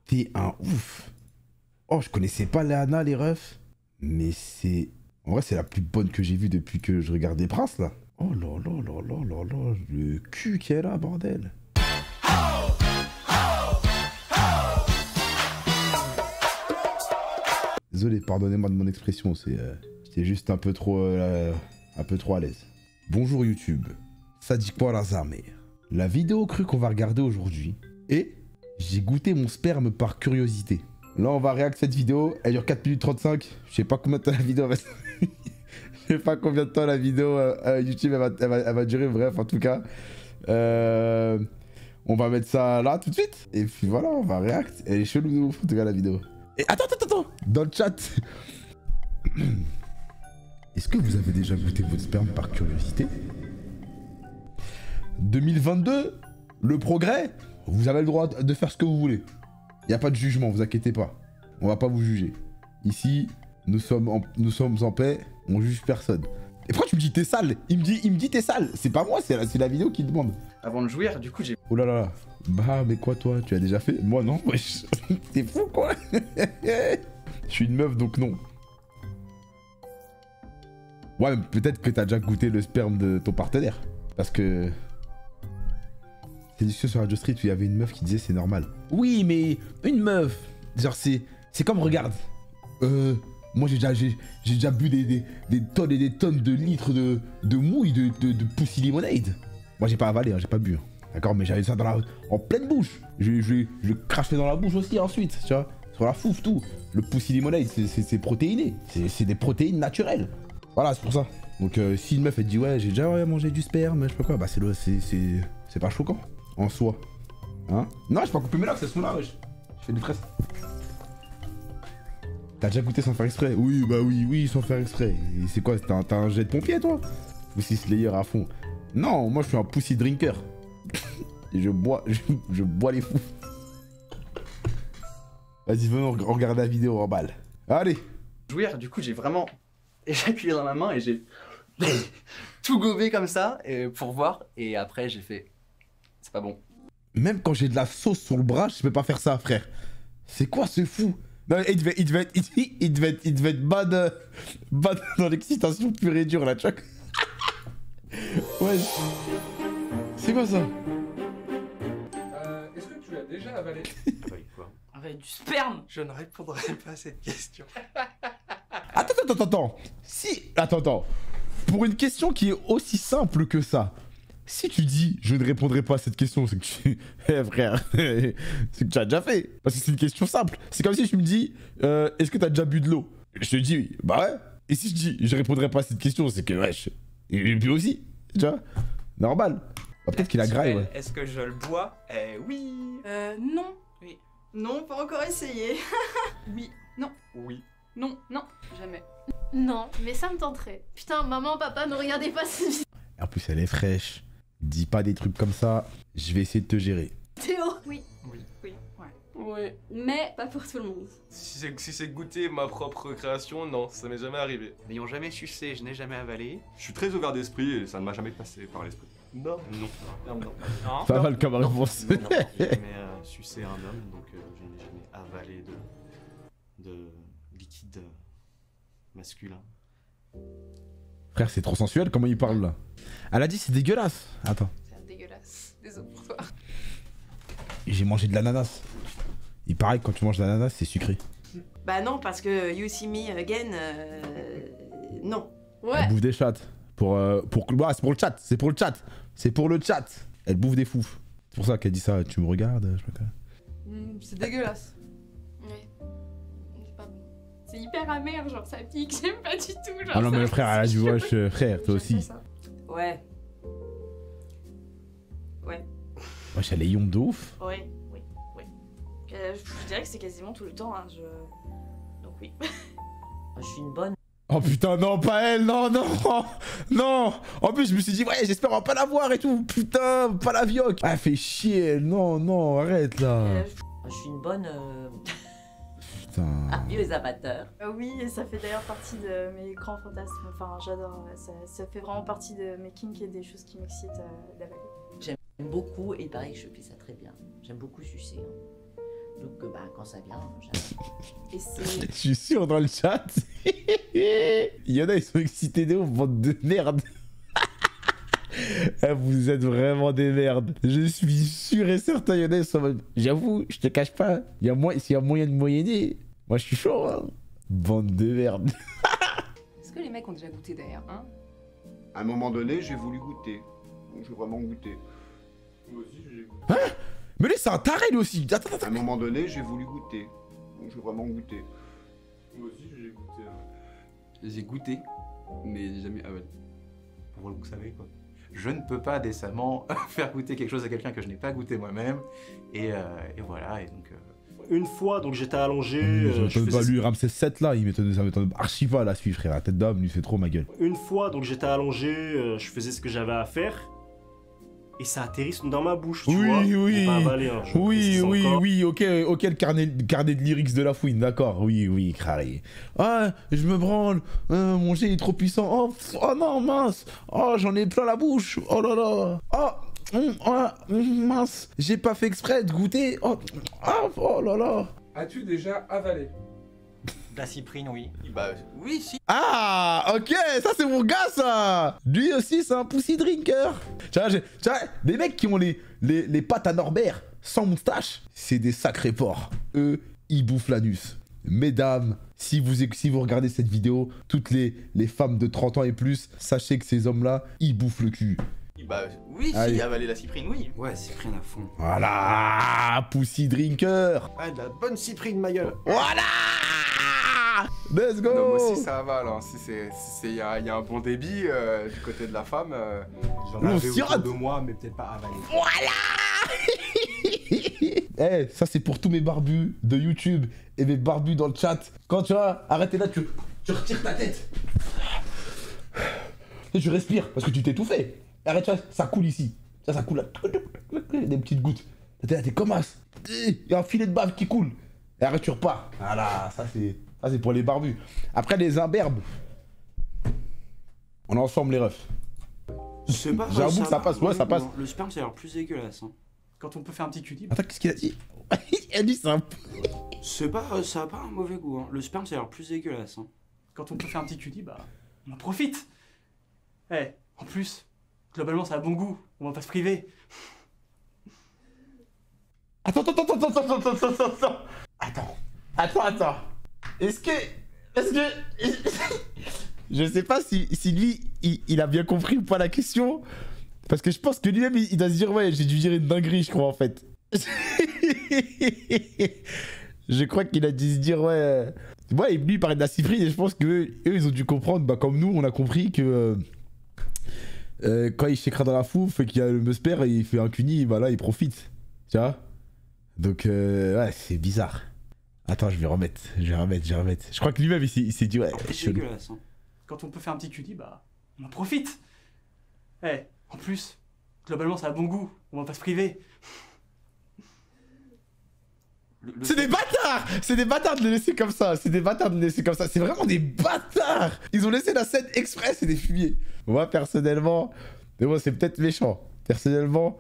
T'es un ouf. Oh, je connaissais pas Léana, les refs. Mais c'est... En vrai, c'est la plus bonne que j'ai vue depuis que je regardais Prince, là. Oh là là là là là là, le cul qu'elle a, bordel. Désolé, pardonnez-moi de mon expression, j'étais juste un peu trop à l'aise. Bonjour YouTube, Sadiq Razarmer. La vidéo crue qu'on va regarder aujourd'hui est j'ai goûté mon sperme par curiosité. Là, on va réacter cette vidéo, elle dure 4 minutes 35. Je sais pas combien de temps la vidéo va... Je sais pas combien de temps la vidéo YouTube elle va durer, bref, en tout cas. On va mettre ça là tout de suite. Et puis voilà, on va réact. Elle est chelou de ouf, en tout cas, la vidéo. Et attends. Dans le chat. Est-ce que vous avez déjà goûté votre sperme par curiosité? 2022, le progrès, vous avez le droit de faire ce que vous voulez. Il n'y a pas de jugement, vous inquiétez pas. On va pas vous juger. Ici, nous sommes en paix, on juge personne. Et pourquoi tu me dis t'es sale? Il me dit t'es sale. C'est pas moi, c'est la vidéo qui demande. Avant de jouir, du coup, j'ai... Oh là là. Bah, mais quoi toi? Tu as déjà fait? Moi non, wesh. T'es fou quoi. Je suis une meuf donc non. Ouais, mais peut-être que t'as déjà goûté le sperme de ton partenaire. Parce que... C'est une discussion sur Radio Street où il y avait une meuf qui disait c'est normal. Oui, mais une meuf, genre c'est comme, regarde, moi j'ai déjà bu des tonnes et des tonnes de litres de mouille de Pussy Lemonade. Moi j'ai pas avalé, hein, j'ai pas bu. Hein. D'accord, mais j'avais ça en pleine bouche. Je le crachais dans la bouche aussi ensuite, tu vois. Sur la fouf, tout. Le Pussy Lemonade, c'est protéiné. C'est des protéines naturelles. Voilà, c'est pour ça. Donc si une meuf elle dit ouais, j'ai déjà mangé du sperme, je sais pas quoi, bah c'est pas choquant. En soi. Hein? Non, j'ai pas coupé mes lèvres, c'est ce là, wesh. Je fais des tresses. T'as déjà goûté sans faire exprès? Oui, bah oui, sans faire exprès. Et c'est quoi? T'as un jet de pompier, toi? Pussy Slayer à fond. Non, moi je suis un pussy drinker. Et je bois les fous. Vas-y, venons regarder la vidéo en balle. Allez. Jouir, du coup, j'ai vraiment éjaculé dans ma main et j'ai tout gobé comme ça pour voir. Et après, j'ai fait... C'est pas bon. Même quand j'ai de la sauce sur le bras, je peux pas faire ça, frère. C'est quoi ce fou? Non, il devait être bad dans l'excitation pure et dure, là, tu vois. Ouais. C'est quoi ça? Est-ce que tu as déjà avalé? Avalé quoi? Avalé du sperme. Je ne répondrai pas à cette question. Attends. Si... Attends. Pour une question qui est aussi simple que ça, si tu dis je ne répondrai pas à cette question, c'est que tu... frère, c'est que tu as déjà fait. Parce que c'est une question simple. C'est comme si tu me dis est-ce que tu as déjà bu de l'eau? Je te dis bah ouais. Et si je dis je répondrai pas à cette question, c'est que wesh, il bu aussi. Tu vois? Normal. Bah, peut-être qu'il a graille, ouais. Est-ce que je le bois? Oui. Non. Oui. Non, pas encore essayé. Oui. Non. Oui. Non. Non. Jamais. Non, mais ça me tenterait. Putain, maman, papa, ne regardez pas cette vidéo. En plus, elle est fraîche. Dis pas des trucs comme ça. Je vais essayer de te gérer. Théo. Oui. Oui. Oui. Ouais. Oui. Mais pas pour tout le monde. Si c'est goûter ma propre création, non, ça m'est jamais arrivé. N'ayant jamais sucé, je n'ai jamais avalé. Je suis très ouvert d'esprit et ça ne m'a jamais passé par l'esprit. Non. Non. Pas mal comme réponse. Non, j'ai jamais sucé un homme, donc je n'ai jamais avalé de liquide masculin. Frère, c'est trop sensuel comment il parle là. Elle a dit c'est dégueulasse. Attends. C'est dégueulasse. Désolé pour toi. J'ai mangé de l'ananas. Il paraît que quand tu manges de l'ananas, c'est sucré. Bah non, parce que You See Me Again, non. Ouais. Elle bouffe des chats. Bah, c'est pour le chat. C'est pour le chat. C'est pour le chat. Elle bouffe des fous. C'est pour ça qu'elle dit ça. Tu me regardes, je sais pas quoi. C'est dégueulasse. Ouais. C'est pas bon. C'est hyper amer, genre ça pique, j'aime pas du tout. Genre, Ah non, mais le ça- frère, elle a du wesh, frère, toi J'aime aussi. pas ça. Ouais. Wesh, elle est yonde de ouf. Oui. Je dirais que c'est quasiment tout le temps, hein, Donc oui. Je suis une bonne. Oh putain, non, pas elle, non. En plus, je me suis dit, ouais, j'espère on va pas la voir et tout. Putain, pas la vioque. Ah, elle fait chier, elle. Non, arrête là. Je suis une bonne. Putain. Vieux amateur. Oui, et ça fait d'ailleurs partie de mes grands fantasmes. Enfin, j'adore. Ça fait vraiment partie de mes kinks et des choses qui m'excitent d'avaler. J'aime beaucoup et pareil, je fais ça très bien. J'aime beaucoup sucer. Hein. Donc bah quand ça vient, j'avale. Et c'est. Je suis sûr dans le chat. Il y en a, ils sont excités de ouf, bande de merde. Ah, vous êtes vraiment des merdes. Je suis sûr et certain, il y en a, ils sont en mode, j'avoue, je te cache pas. S'il y a moyen de moyenner, moi je suis chaud. Hein. Bande de merde. Est-ce que les mecs ont déjà goûté d'ailleurs, hein? À un moment donné, j'ai voulu goûter. J'ai vraiment goûté. Moi aussi, j'ai goûté. Mais lui, c'est un taré lui aussi. Attends, À attends. un moment donné, j'ai voulu goûter. J'ai vraiment goûté. Moi aussi, j'ai goûté. J'ai goûté, mais j'ai jamais avalé. Pour vous savez quoi. Je ne peux pas décemment faire goûter quelque chose à quelqu'un que je n'ai pas goûté moi-même. Et voilà, et donc... Une fois, donc j'étais allongé. Ça je m'étonne pas, faisais- lui, Ramsès 7 là, ça m'étonne archi pas là, celui frère. La tête d'homme, lui, c'est trop ma gueule. Une fois, donc j'étais allongé, je faisais ce que j'avais à faire. Et ça atterrisse dans ma bouche, tu vois. Oui, J'ai pas avalé, hein, je précise encore. oui, ok, le carnet de lyrics de la fouine, d'accord, oui, carré. Ah, je me branle, mon jet est trop puissant, oh non, mince, oh, j'en ai plein la bouche, oh là là, mince, j'ai pas fait exprès de goûter, oh là là. As-tu déjà avalé? La cyprine, oui. Bah, Oui, si. Ah, ok, ça c'est mon gars ça. Lui aussi c'est un pussy drinker. Tu vois, les mecs qui ont les pattes à Norbert sans moustache, c'est des sacrés porcs. Eux, ils bouffent l'anus. Mesdames, si vous regardez cette vidéo, toutes les femmes de 30 ans et plus, sachez que ces hommes-là, ils bouffent le cul. bah Oui, Allez. si, avaler la cyprine, oui. Ouais, cyprine à fond. Voilà, pussy drinker. Ah, de la bonne cyprine, ma gueule. Voilà. Let's go. Non, moi aussi ça avale, hein. Si y a un bon débit du côté de la femme. J'en avais autour de moi, mais peut-être pas avalé. Eh, ça c'est pour tous mes barbus de YouTube et mes barbus dans le chat. Quand tu vas arrêter là, tu retires ta tête. Et tu respires parce que tu t'es tout fait. Arrête, tu vois, ça coule ici. Ça coule là. Des petites gouttes. T'es comme as. Il y a un filet de bave qui coule. Et arrête, tu repars. Voilà, ça c'est pour les barbus. Après les imberbes. On est ensemble les refs. Je sais pas. J'avoue que ça passe, ouais, ça passe. Le sperme, ça a l'air plus dégueulasse. Hein. Quand on peut faire un petit cul Attends, qu'est-ce qu'il a dit? Il a dit ça. C'est pas, ça a pas un mauvais goût. Hein. Le sperme, ça a l'air plus dégueulasse. Hein. Quand on peut faire un petit cul bah on en profite. Eh, en plus, globalement ça a bon goût, on va pas se priver. Attends. Est-ce que... Je sais pas si lui, il a bien compris ou pas la question. Parce que je pense que lui-même, il doit se dire, ouais, j'ai dû dire une dinguerie, je crois, en fait. Je crois qu'il a dû se dire, ouais... Ouais, lui, il parlait de la cyprine, et je pense qu'eux, ils ont dû comprendre, bah, comme nous, on a compris que... quand il shakera dans la fouf et qu'il y a le musper et il fait un cuni, bah là, il profite. Tu vois? Donc, ouais, c'est bizarre. Attends, je vais remettre. Je crois que lui-même, il s'est dit, ouais, C'est chelou. dégueulasse. Hein. Quand on peut faire un petit cul bah on en profite. Eh, en plus, globalement ça a bon goût, on va pas se priver. C'est des bâtards! C'est des bâtards de le laisser comme ça. C'est vraiment des bâtards! Ils ont laissé la scène exprès, c'est des fumiers. Moi, personnellement... Mais moi, c'est peut-être méchant. Personnellement,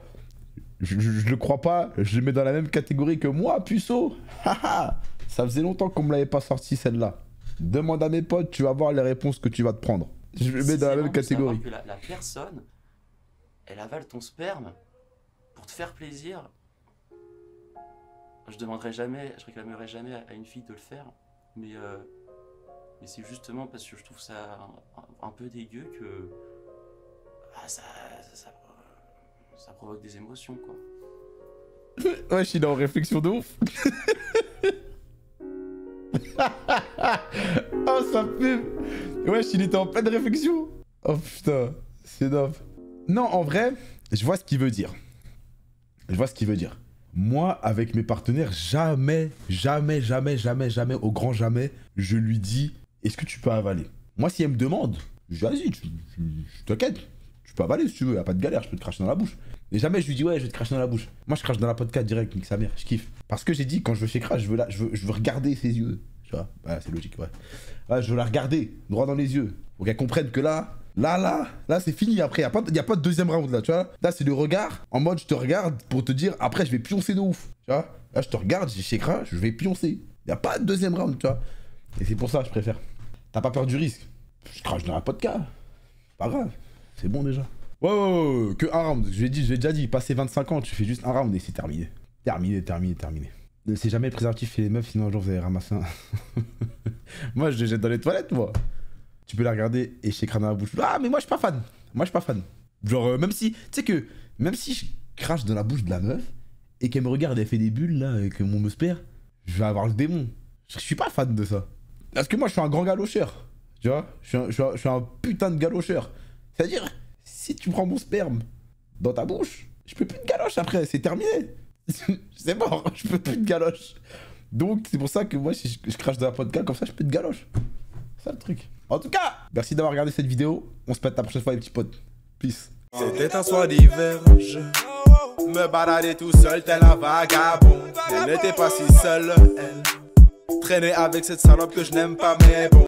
je le crois pas. Je le mets dans la même catégorie que moi, puceau. Ça faisait longtemps qu'on me l'avait pas sorti, celle-là. Demande à mes potes, tu vas voir les réponses que tu vas te prendre. Je le mets dans la même catégorie. Que la personne, elle avale ton sperme pour te faire plaisir. Je réclamerai jamais à une fille de le faire, mais c'est justement parce que je trouve ça un peu dégueu que ça provoque des émotions, quoi. Ouais, je suis dans réflexion de ouf. Oh, ça fume. Ouais, il était en pleine réflexion. Oh putain, c'est dope. Non, en vrai, je vois ce qu'il veut dire. Moi, avec mes partenaires, jamais, au grand jamais, je lui dis, est-ce que tu peux avaler? Moi, si elle me demande, je dis, vas-y, t'inquiète, tu peux avaler si tu veux, y a pas de galère, je peux te cracher dans la bouche. Mais jamais je lui dis, ouais, je vais te cracher dans la bouche. Moi, je crache dans la podcast direct, nique sa mère, je kiffe. Parce que j'ai dit, quand je veux chez crash, je veux regarder ses yeux. Tu vois, ouais, c'est logique, ouais. Ouais, je veux la regarder, droit dans les yeux. Pour qu'elle comprenne que là, Là, c'est fini après. Y a pas de deuxième round là, tu vois. Là, c'est le regard. En mode, je te regarde pour te dire, après, je vais pioncer de ouf. Tu vois. Là, je te regarde, j'ai Shekra, je vais pioncer. Y a pas de deuxième round, tu vois. Et c'est pour ça que je préfère. T'as pas peur du risque? Je crache dans la podcast. Pas grave. C'est bon déjà. Ouais, que un round. Je l'ai déjà dit, passer 25 ans, tu fais juste un round et c'est terminé. Terminé. Ne laissez jamais le préservatif chez les meufs, sinon un jour vous allez ramasser un. Moi, je les jette dans les toilettes, moi. Tu peux la regarder et Shekra dans la bouche. Ah, mais moi, je suis pas fan. Genre, même si, tu sais que, même si je crache dans la bouche de la meuf et qu'elle me regarde, elle fait des bulles là, et que mon me perd, je vais avoir le démon. Je suis pas fan de ça. Parce que moi, je suis un grand galocheur. Tu vois, je suis un putain de galocheur. C'est-à-dire, si tu prends mon sperme dans ta bouche, je peux plus de galoche après, c'est terminé. C'est mort, je peux plus de galoche. Donc, c'est pour ça que moi, si je crache dans la podcast, comme ça, je peux de galoche. C'est ça le truc. En tout cas, merci d'avoir regardé cette vidéo. On se pète la prochaine fois, les petits potes. Peace. C'était un soir d'hiver, je me baladais tout seul, tel un vagabond. Elle n'était pas si seule, elle traînait avec cette salope que je n'aime pas, mais bon.